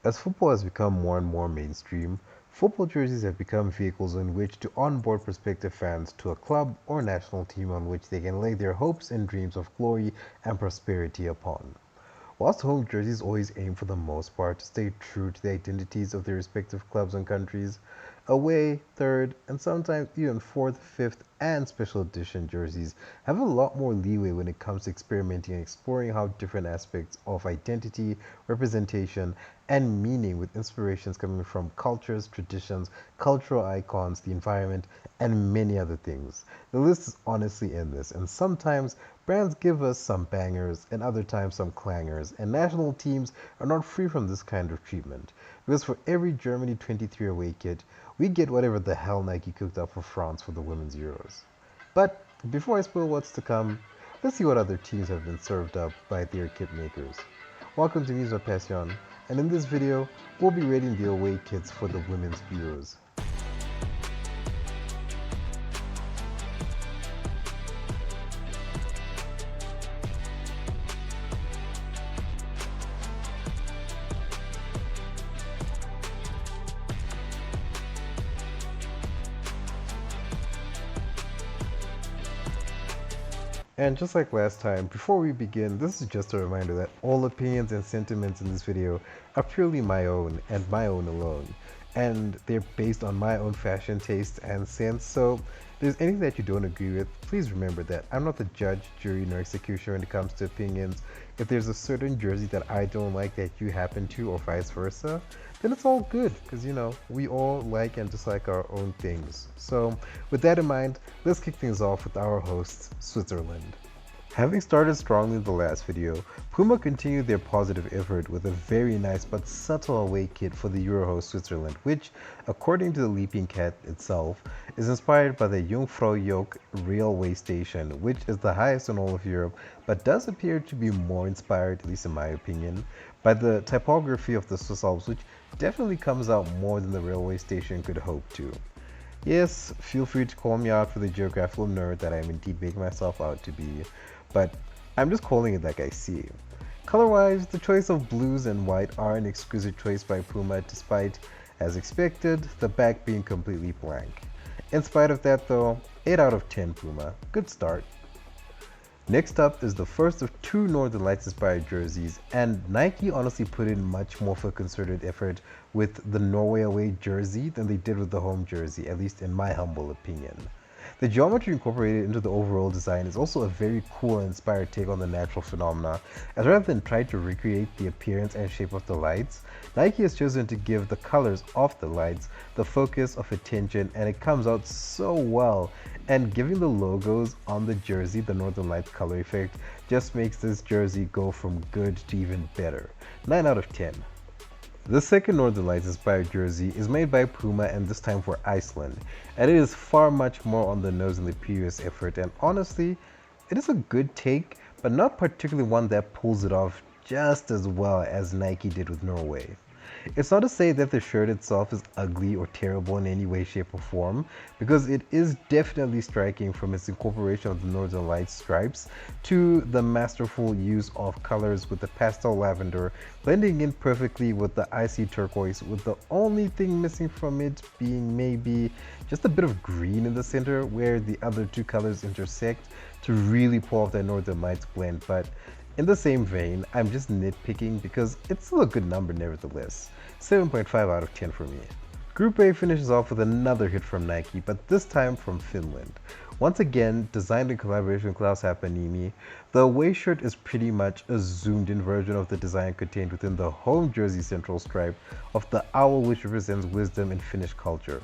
As football has become more and more mainstream, football jerseys have become vehicles in which to onboard prospective fans to a club or national team on which they can lay their hopes and dreams of glory and prosperity upon. Whilst home jerseys always aim for the most part to stay true to the identities of their respective clubs and countries, away, third, and sometimes even fourth, fifth, and special edition jerseys have a lot more leeway when it comes to experimenting and exploring how different aspects of identity, representation, and meaning with inspirations coming from cultures, traditions, cultural icons, the environment, and many other things. The list is honestly endless, and sometimes brands give us some bangers and other times some clangers, and national teams are not free from this kind of treatment. Because for every Germany 23 away kit, we get whatever the hell Nike cooked up for France for the Women's Euros. But before I spoil what's to come, let's see what other teams have been served up by their kit makers. Welcome to Mise Passion, and in this video, we'll be rating the away kits for the Women's Euros. And just like last time, before we begin, this is just a reminder that all opinions and sentiments in this video are purely my own and my own alone. And they're based on my own fashion taste and sense, so if there's anything that you don't agree with, please remember that I'm not the judge, jury, nor executioner when it comes to opinions. If there's a certain jersey that I don't like that you happen to, or vice versa, then it's all good, because we all like and dislike our own things. So with that in mind, let's kick things off with our hosts, Switzerland. Having started strongly in the last video, Puma continued their positive effort with a very nice but subtle away kit for the Euro host Switzerland, which, according to the Leaping Cat itself, is inspired by the Jungfraujoch railway station, which is the highest in all of Europe, but does appear to be more inspired, at least in my opinion, by the typography of the Swiss Alps, which definitely comes out more than the railway station could hope to. Yes, feel free to call me out for the geographical nerd that I am indeed making myself out to be, but I'm just calling it like I see. Color-wise, the choice of blues and white are an exquisite choice by Puma, despite, as expected, the back being completely blank. In spite of that though, 8 out of 10 Puma. Good start. Next up is the first of two Northern Lights inspired jerseys, and Nike honestly put in much more of a concerted effort with the Norway away jersey than they did with the home jersey, at least in my humble opinion. The geometry incorporated into the overall design is also a very cool and inspired take on the natural phenomena, as rather than try to recreate the appearance and shape of the lights, Nike has chosen to give the colors of the lights the focus of attention, and it comes out so well, and giving the logos on the jersey the Northern Lights color effect just makes this jersey go from good to even better. 9 out of 10. The second Northern Lights inspired jersey is made by Puma, and this time for Iceland, and it is far much more on the nose than the previous effort, and honestly, it is a good take, but not particularly one that pulls it off just as well as Nike did with Norway. It's not to say that the shirt itself is ugly or terrible in any way, shape, or form, because it is definitely striking from its incorporation of the Northern Lights stripes to the masterful use of colors with the pastel lavender blending in perfectly with the icy turquoise, with the only thing missing from it being maybe just a bit of green in the center where the other two colors intersect to really pull off that Northern Lights blend. But in the same vein, I'm just nitpicking because it's still a good number nevertheless. 7.5 out of 10 for me. Group A finishes off with another hit from Nike, but this time from Finland. Once again, designed in collaboration with Klaus Hapanimi, the away shirt is pretty much a zoomed-in version of the design contained within the home jersey central stripe of the owl, which represents wisdom in Finnish culture.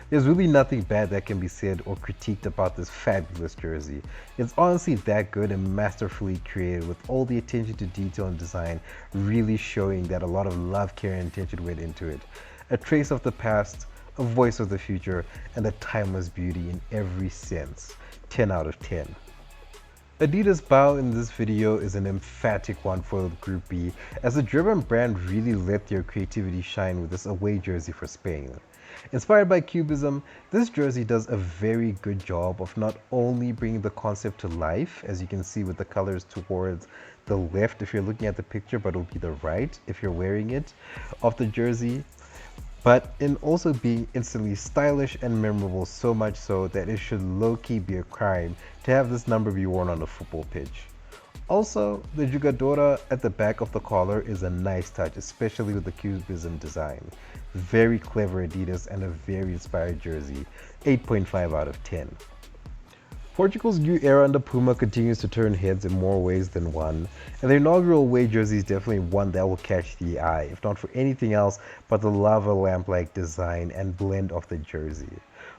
There's really nothing bad that can be said or critiqued about this fabulous jersey. It's honestly that good and masterfully created, with all the attention to detail and design really showing that a lot of love, care, and attention went into it. A trace of the past, a voice of the future, and a timeless beauty in every sense. 10 out of 10. Adidas' bow in this video is an emphatic one for Group B, as the German brand really let their creativity shine with this away jersey for Spain. Inspired by Cubism, this jersey does a very good job of not only bringing the concept to life, as you can see with the colors towards the left if you're looking at the picture, but it'll be the right if you're wearing it of the jersey. But in also being instantly stylish and memorable, so much so that it should low-key be a crime to have this number be worn on a football pitch. Also, the jugadora at the back of the collar is a nice touch, especially with the cubism design. Very clever Adidas and a very inspired jersey. 8.5 out of 10. Portugal's new era under Puma continues to turn heads in more ways than one, and their inaugural away jersey is definitely one that will catch the eye, if not for anything else but the lava lamp-like design and blend of the jersey.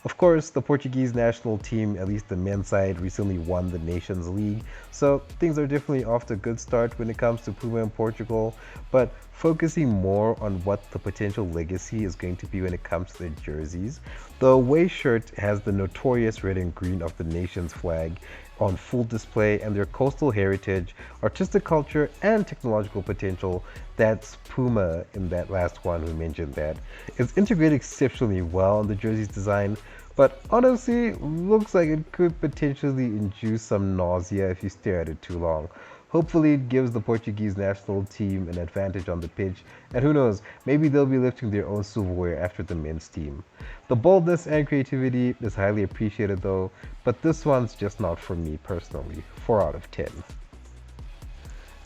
Of course, the Portuguese national team, at least the men's side, recently won the Nations League, so things are definitely off to a good start when it comes to Puma in Portugal, but focusing more on what the potential legacy is going to be when it comes to the jerseys. The away shirt has the notorious red and green of the nation's flag on full display, and their coastal heritage, artistic culture, and technological potential, that's Puma in that last one who mentioned that, is integrated exceptionally well in the jersey's design, but honestly looks like it could potentially induce some nausea if you stare at it too long. Hopefully it gives the Portuguese national team an advantage on the pitch, and who knows, maybe they'll be lifting their own silverware after the men's team. The boldness and creativity is highly appreciated though, but this one's just not for me personally. 4 out of 10.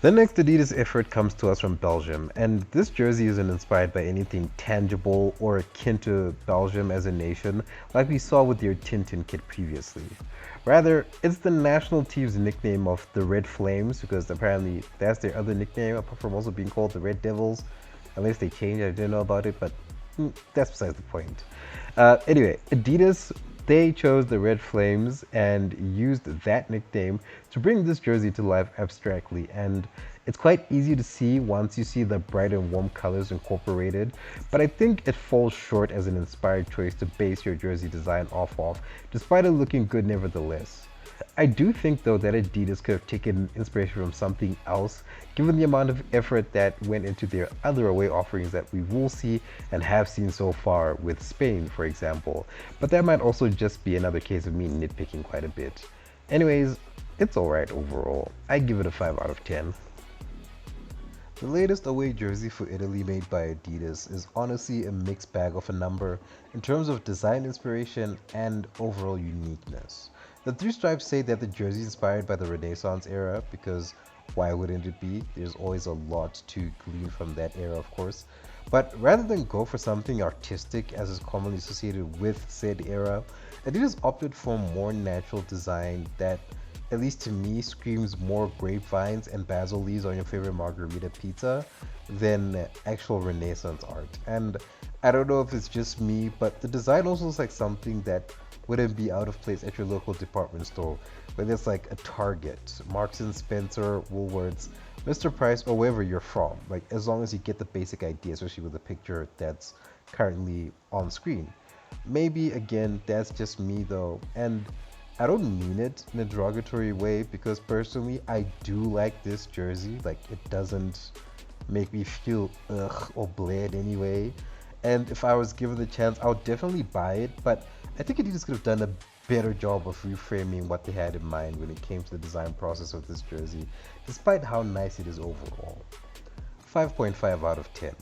The next Adidas effort comes to us from Belgium, and this jersey isn't inspired by anything tangible or akin to Belgium as a nation like we saw with their Tintin kit previously. Rather, it's the national team's nickname of the Red Flames, because apparently that's their other nickname apart from also being called the Red Devils. Unless they changed, I didn't know about it, but that's besides the point. Anyway, Adidas, they chose the Red Flames and used that nickname to bring this jersey to life abstractly, and it's quite easy to see once you see the bright and warm colors incorporated, but I think it falls short as an inspired choice to base your jersey design off of, despite it looking good nevertheless. I do think though that Adidas could have taken inspiration from something else, given the amount of effort that went into their other away offerings that we will see and have seen so far with Spain, for example. But that might also just be another case of me nitpicking quite a bit. Anyways, it's alright overall. I give it a 5 out of 10. The latest away jersey for Italy made by Adidas is honestly a mixed bag of a number in terms of design inspiration and overall uniqueness. The three stripes say that the jersey is inspired by the Renaissance era, because why wouldn't it be? There's always a lot to glean from that era, of course. But rather than go for something artistic as is commonly associated with said era, Adidas opted for a more natural design that, at least to me, screams more grapevines and basil leaves on your favorite margarita pizza than actual Renaissance art. And I don't know if it's just me, but the design also looks like something that wouldn't be out of place at your local department store, whether it's like a Target, Marks and Spencer, Woolworths, Mr. Price, or wherever you're from. Like, as long as you get the basic idea, especially with the picture that's currently on screen. Maybe again, that's just me though, and I don't mean it in a derogatory way, because personally I do like this jersey. Like, it doesn't make me feel ugh or bled anyway, and if I was given the chance I would definitely buy it, but I think Adidas could have done a better job of reframing what they had in mind when it came to the design process of this jersey, despite how nice it is overall. 5.5 out of 10.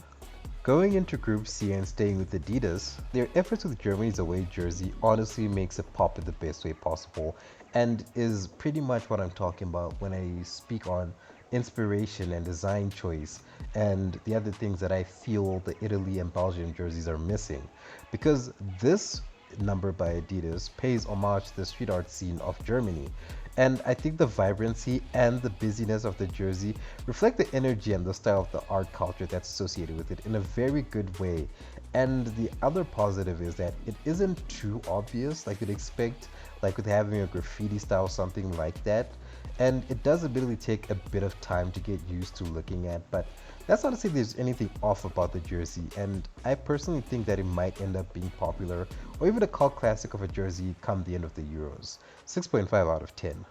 Going into Group C and staying with Adidas, their efforts with Germany's away jersey honestly makes it pop in the best way possible, and is pretty much what I'm talking about when I speak on inspiration and design choice and the other things that I feel the Italy and Belgium jerseys are missing. Because this number by Adidas pays homage to the street art scene of Germany, and I think the vibrancy and the busyness of the jersey reflect the energy and the style of the art culture that's associated with it in a very good way. And the other positive is that it isn't too obvious like you'd expect, like with having a graffiti style, something like that, and it does admittedly take a bit of time to get used to looking at, but that's not to say there's anything off about the jersey, and I personally think that it might end up being popular or even a cult classic of a jersey come the end of the Euros. 6.5 out of 10.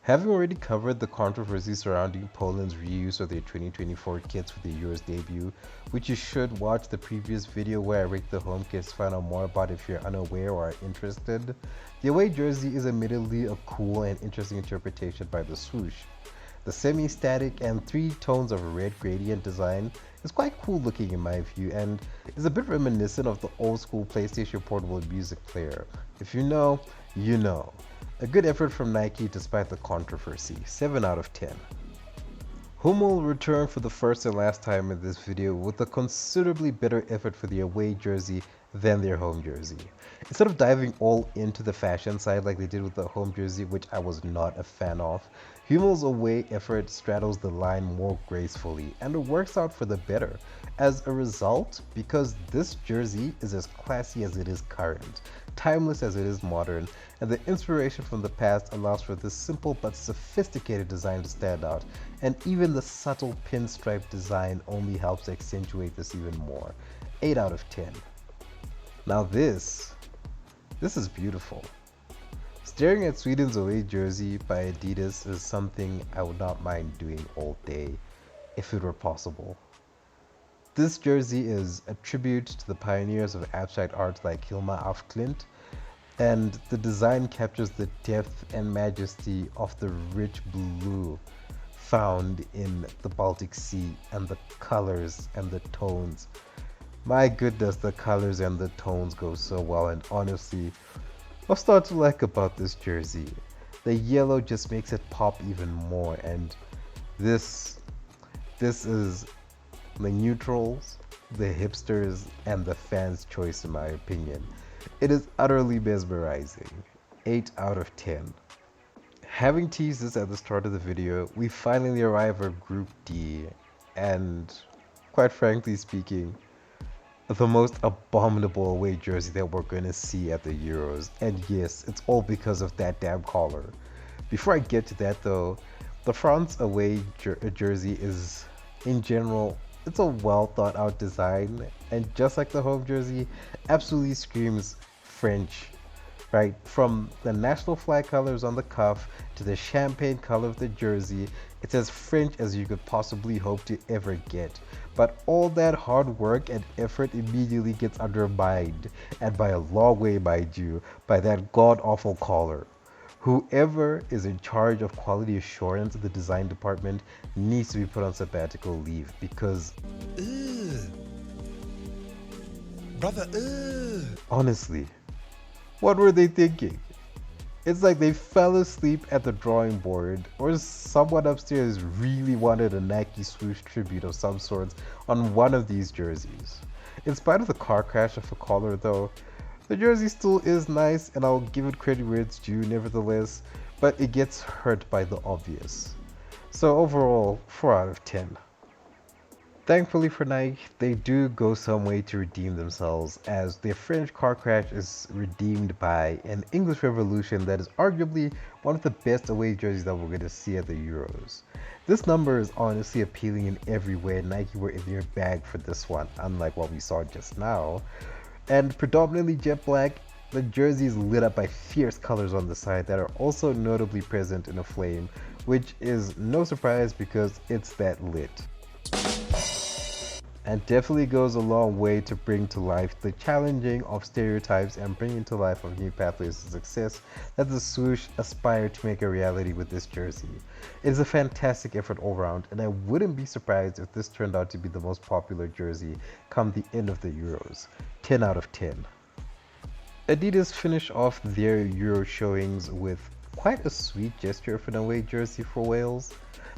Having already covered the controversy surrounding Poland's reuse of their 2024 kits for the Euros debut, which you should watch the previous video where I rate the home kits to find out more about if you're unaware or are interested, the away jersey is admittedly a cool and interesting interpretation by the swoosh. The semi-static and 3 tones of red gradient design is quite cool looking in my view and is a bit reminiscent of the old school PlayStation portable music player. If you know, you know. A good effort from Nike despite the controversy. 7 out of 10. Hummel returned for the first and last time in this video with a considerably better effort for the away jersey than their home jersey. Instead of diving all into the fashion side like they did with the home jersey, which I was not a fan of, Hummel's away effort straddles the line more gracefully, and it works out for the better. As a result, because this jersey is as classy as it is current, timeless as it is modern, and the inspiration from the past allows for this simple but sophisticated design to stand out, and even the subtle pinstripe design only helps accentuate this even more. 8 out of 10. Now this is beautiful. Staring at Sweden's away jersey by Adidas is something I would not mind doing all day, if it were possible. This jersey is a tribute to the pioneers of abstract art like Hilma af Klint, and the design captures the depth and majesty of the rich blue found in the Baltic Sea, and the colors and the tones. My goodness, the colors and the tones go so well, and honestly, I'll start to like about this jersey. The yellow just makes it pop even more, and this is the neutrals, the hipsters, and the fans' choice in my opinion. It is utterly mesmerizing. 8 out of 10. Having teased this at the start of the video, we finally arrive at Group D, and quite frankly speaking, the most abominable away jersey that we're going to see at the Euros. And yes, it's all because of that damn collar. Before I get to that though, the France away jersey is, in general, it's a well thought out design, and just like the home jersey, absolutely screams French. Right, from the national flag colors on the cuff to the champagne color of the jersey, it's as French as you could possibly hope to ever get. But all that hard work and effort immediately gets undermined, and by a long way, mind you, by that god-awful collar. Whoever is in charge of quality assurance in the design department needs to be put on sabbatical leave, because honestly, what were they thinking? It's like they fell asleep at the drawing board, or someone upstairs really wanted a Nike swoosh tribute of some sort on one of these jerseys. In spite of the car crash of a collar though, the jersey still is nice, and I'll give it credit where it's due nevertheless, but it gets hurt by the obvious. So overall, 4 out of 10. Thankfully for Nike, they do go some way to redeem themselves, as their French car crash is redeemed by an English Revolution that is arguably one of the best away jerseys that we're going to see at the Euros. This number is honestly appealing in every way. Nike were in their bag for this one, unlike what we saw just now. And predominantly jet black, the jersey is lit up by fierce colors on the side that are also notably present in a flame, which is no surprise because it's that lit. And definitely goes a long way to bring to life the challenging of stereotypes and bringing to life of new pathways to success that the swoosh aspired to make a reality with this jersey. It is a fantastic effort all around, and I wouldn't be surprised if this turned out to be the most popular jersey come the end of the Euros. 10 out of 10. Adidas finished off their Euro showings with quite a sweet gesture of an away jersey for Wales.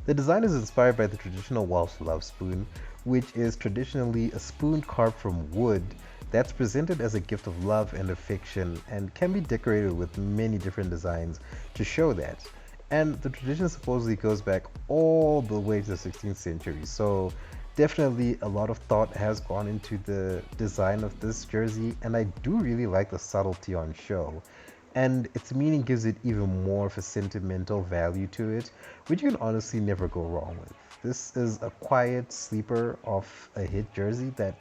The design is inspired by the traditional Welsh love spoon, which is traditionally a spoon carved from wood that's presented as a gift of love and affection, and can be decorated with many different designs to show that. And the tradition supposedly goes back all the way to the 16th century, so definitely a lot of thought has gone into the design of this jersey, and I do really like the subtlety on show. And its meaning gives it even more of a sentimental value to it, which you can honestly never go wrong with. This is a quiet sleeper of a hit jersey that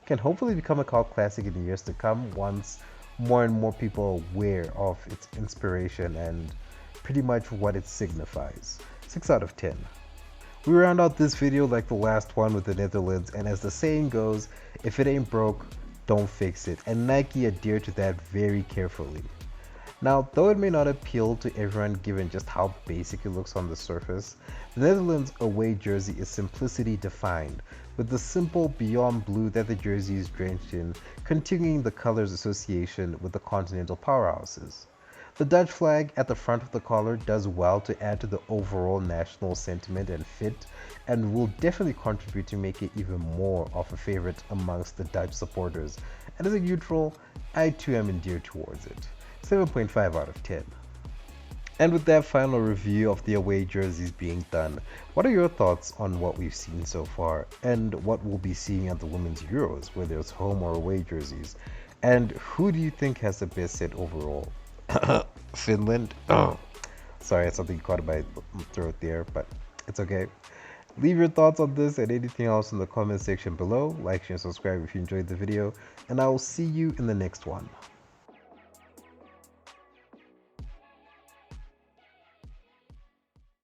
can hopefully become a cult classic in the years to come once more and more people are aware of its inspiration and pretty much what it signifies. 6 out of 10. We round out this video like the last one with the Netherlands, and as the saying goes, if it ain't broke, don't fix it, and Nike adhere to that very carefully. Now, though it may not appeal to everyone given just how basic it looks on the surface, the Netherlands away jersey is simplicity defined, with the simple beyond blue that the jersey is drenched in continuing the color's association with the continental powerhouses. The Dutch flag at the front of the collar does well to add to the overall national sentiment and fit, and will definitely contribute to make it even more of a favorite amongst the Dutch supporters. And as a neutral, I too am endeared towards it. 7.5 out of 10. And with that final review of the away jerseys being done, what are your thoughts on what we've seen so far and what we'll be seeing at the Women's Euros, whether it's home or away jerseys? And who do you think has the best set overall? Finland? Oh, sorry, something caught in my throat there, but it's okay. Leave your thoughts on this and anything else in the comment section below. Like, share, and subscribe if you enjoyed the video, and I will see you in the next one.